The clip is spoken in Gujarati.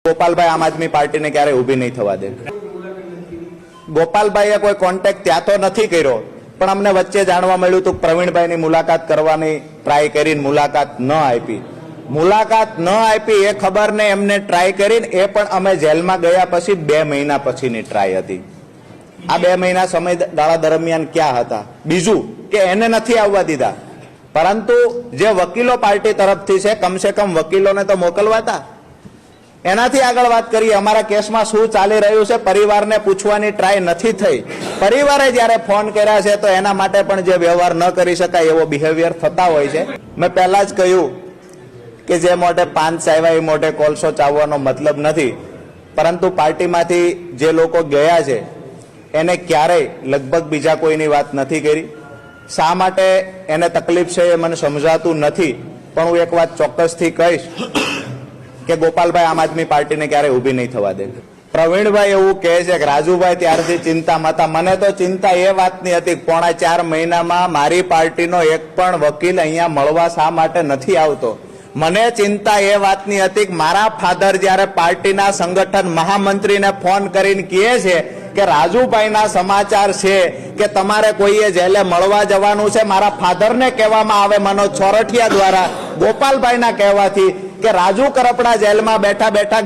ગોપાલભાઈ આમ આદમી પાર્ટીને ક્યારેય ઊભી નહીં થવા દે। ગોપાલભાઈએ કોઈ કોન્ટેક્ટ ત્યાં તો નથી કર્યો, પણ અમને વચ્ચે જાણવા મળ્યું હતું પ્રવીણભાઈની મુલાકાત કરવાની ટ્રાય કરીને મુલાકાત ન આપી। મુલાકાત ન આપી એ ખબરને એમને ટ્રાય કરીને એ પણ અમે જેલમાં ગયા પછી 2 મહિના પછીની ટ્રાય હતી। આ 2 મહિના સમયગાળા દરમિયાન ક્યાં હતા? બીજું કે એને નથી આવવા દીધા, પરંતુ જે વકીલો પાર્ટી તરફથી છે કમસે કમ વકીલોને તો મોકલવા હતા। એનાથી આગળ વાત કરીએ, અમારા કેસમાં શું ચાલી રહ્યું છે પરિવારને પૂછવાની ટ્રાય નથી થઈ। પરિવારે જ્યારે ફોન કર્યા છે તો એના માટે પણ જે વ્યવહાર ન કરી શકાય એવો બિહેવિયર થતા હોય છે। મેં પહેલા જ કહ્યું કે જે મોઢે પાંચ ચાવ્યા એ મોઢે કોલસો ચાવવાનો મતલબ નથી, પરંતુ પાર્ટીમાંથી જે લોકો ગયા છે એને ક્યારેય લગભગ બીજા કોઈની વાત નથી કરી। શા માટે એને તકલીફ છે એ મને સમજાતું નથી, પણ હું એક વાત ચોક્કસથી કહીશ કે ગોપાલભાઈ આમ આદમી પાર્ટીને ક્યારેય ઊભી નહીં થવા દે। પ્રવીણભાઈ એવું કહે છે કે રાજુભાઈ ત્યારથી ચિંતામાં હતા। મને તો ચિંતા એ વાતની હતી કે 4.5 મહિનામાં મારી પાર્ટીનો એક પણ વકીલ અહીંયા મળવા શા માટે નથી આવતો। મને ચિંતા એ વાતની હતી કે મારા ફાધર જ્યારે પાર્ટીના સંગઠન મહામંત્રીને ફોન કરીને કહે છે કે રાજુભાઈના સમાચાર છે કે તમારે કોઈએ જેલે મળવા જવાનું છે, મારા ફાધરને કહેવામાં આવે મનોજ છોરઠિયા દ્વારા ગોપાલભાઈના કહેવાથી કે રાજુ કરપડા જેલમાં બેઠા બેઠા